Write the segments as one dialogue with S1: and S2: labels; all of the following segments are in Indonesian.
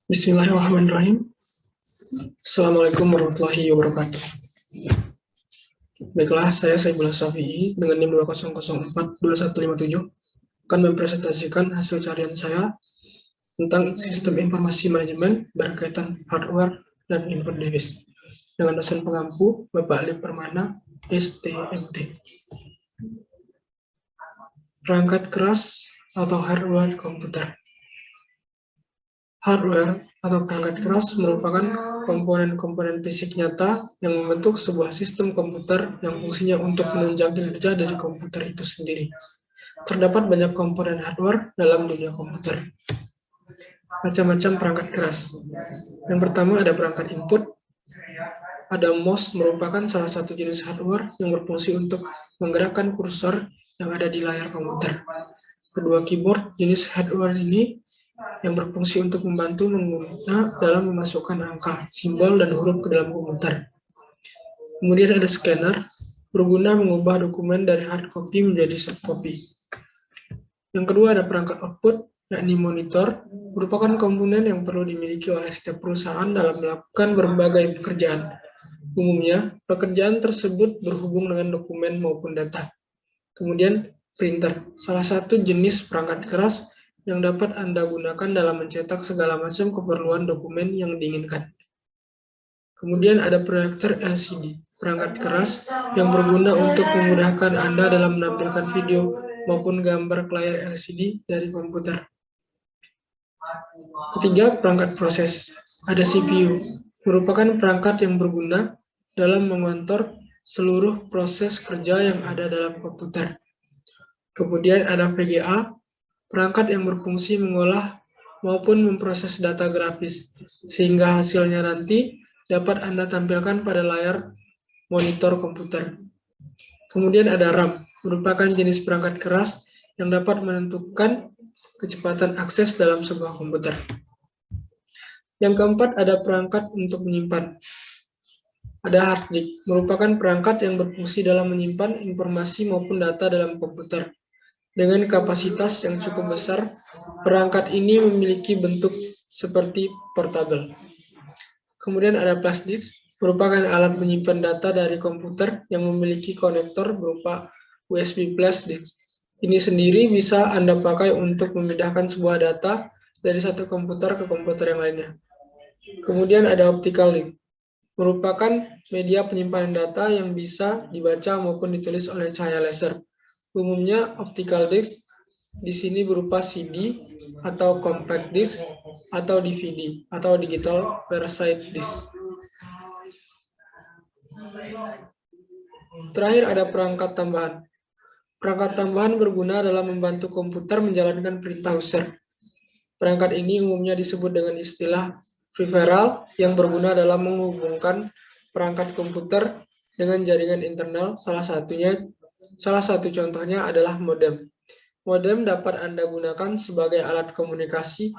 S1: Bismillahirrahmanirrahim. Assalamualaikum warahmatullahi wabarakatuh. Baiklah, saya Saibullah Syafi'i dengan NIM 20042157 akan mempresentasikan hasil carian saya tentang sistem informasi manajemen berkaitan hardware dan input device dengan dosen pengampu Bapak Ali Permana, STMT. Perangkat keras atau hardware komputer. Hardware atau perangkat keras merupakan komponen-komponen fisik nyata yang membentuk sebuah sistem komputer yang fungsinya untuk menunjang kinerja dari komputer itu sendiri. Terdapat banyak komponen hardware dalam dunia komputer. Macam-macam perangkat keras. Yang pertama ada perangkat input. Ada mouse merupakan salah satu jenis hardware yang berfungsi untuk menggerakkan kursor yang ada di layar komputer. Kedua, keyboard jenis hardware ini yang berfungsi untuk membantu pengguna dalam memasukkan angka, simbol, dan huruf ke dalam komputer. Kemudian ada scanner, berguna mengubah dokumen dari hard copy menjadi soft copy. Yang kedua ada perangkat output, yakni monitor, merupakan komponen yang perlu dimiliki oleh setiap perusahaan dalam melakukan berbagai pekerjaan. Umumnya, pekerjaan tersebut berhubung dengan dokumen maupun data. Kemudian, printer, salah satu jenis perangkat keras yang dapat Anda gunakan dalam mencetak segala macam keperluan dokumen yang diinginkan. Kemudian ada proyektor LCD, perangkat keras yang berguna untuk memudahkan Anda dalam menampilkan video maupun gambar ke layar LCD dari komputer. Ketiga, perangkat proses. Ada CPU, merupakan perangkat yang berguna dalam mengontrol seluruh proses kerja yang ada dalam komputer. Kemudian ada VGA, perangkat yang berfungsi mengolah maupun memproses data grafis, sehingga hasilnya nanti dapat Anda tampilkan pada layar monitor komputer. Kemudian ada RAM, merupakan jenis perangkat keras yang dapat menentukan kecepatan akses dalam sebuah komputer. Yang keempat ada perangkat untuk menyimpan. Ada hard disk, merupakan perangkat yang berfungsi dalam menyimpan informasi maupun data dalam komputer. Dengan kapasitas yang cukup besar, perangkat ini memiliki bentuk seperti portable. Kemudian ada flash disk, merupakan alat menyimpan data dari komputer yang memiliki konektor berupa USB flash disk. Ini sendiri bisa Anda pakai untuk memindahkan sebuah data dari satu komputer ke komputer yang lainnya. Kemudian ada optical disk, merupakan media penyimpanan data yang bisa dibaca maupun ditulis oleh cahaya laser. Umumnya optical disk di sini berupa CD atau compact disk atau DVD atau digital peroxide disk. Terakhir ada perangkat tambahan. Perangkat tambahan berguna dalam membantu komputer menjalankan perintah user. Perangkat ini umumnya disebut dengan istilah peripheral yang berguna dalam menghubungkan perangkat komputer dengan jaringan internal. Salah satu contohnya adalah modem. Modem dapat Anda gunakan sebagai alat komunikasi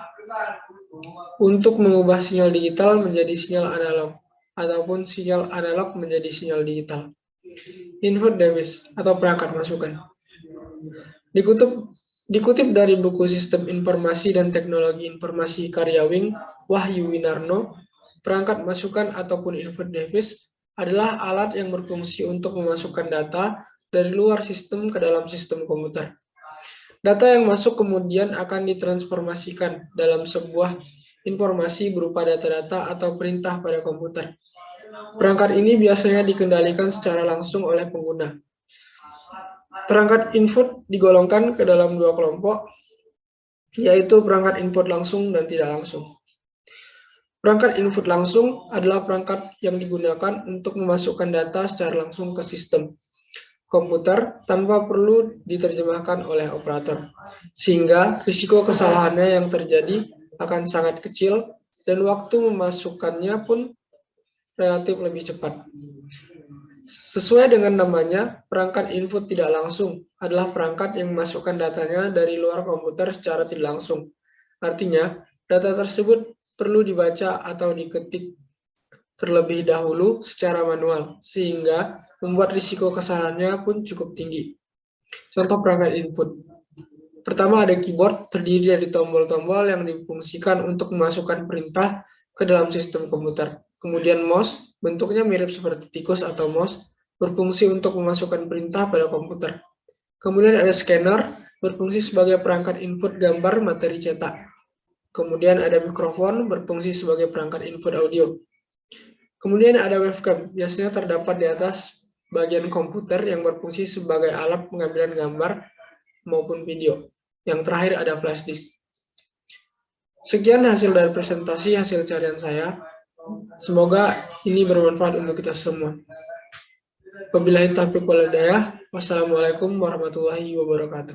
S1: untuk mengubah sinyal digital menjadi sinyal analog, ataupun sinyal analog menjadi sinyal digital. Input device atau perangkat masukan. Dikutip dari buku Sistem Informasi dan Teknologi Informasi karya Wahyu Winarno, perangkat masukan ataupun input device adalah alat yang berfungsi untuk memasukkan data dari luar sistem ke dalam sistem komputer. Data yang masuk kemudian akan ditransformasikan dalam sebuah informasi berupa data-data atau perintah pada komputer. Perangkat ini biasanya dikendalikan secara langsung oleh pengguna. Perangkat input digolongkan ke dalam dua kelompok, yaitu perangkat input langsung dan tidak langsung. Perangkat input langsung adalah perangkat yang digunakan untuk memasukkan data secara langsung ke sistem komputer tanpa perlu diterjemahkan oleh operator, sehingga risiko kesalahannya yang terjadi akan sangat kecil dan waktu memasukkannya pun relatif lebih cepat. Sesuai dengan namanya, perangkat input tidak langsung adalah perangkat yang memasukkan datanya dari luar komputer secara tidak langsung. Artinya, data tersebut perlu dibaca atau diketik terlebih dahulu secara manual, sehingga membuat risiko kesalahannya pun cukup tinggi. Contoh perangkat input. Pertama ada keyboard, terdiri dari tombol-tombol yang difungsikan untuk memasukkan perintah ke dalam sistem komputer. Kemudian mouse, bentuknya mirip seperti tikus atau mouse, berfungsi untuk memasukkan perintah pada komputer. Kemudian ada scanner, berfungsi sebagai perangkat input gambar materi cetak. Kemudian ada mikrofon, berfungsi sebagai perangkat input audio. Kemudian ada webcam, biasanya terdapat di atas bagian komputer yang berfungsi sebagai alat pengambilan gambar maupun video. Yang terakhir ada flash disk. Sekian hasil dari presentasi hasil carian saya. Semoga ini bermanfaat untuk kita semua. Wabillahi taufiq wal hidayah. Wassalamualaikum warahmatullahi wabarakatuh.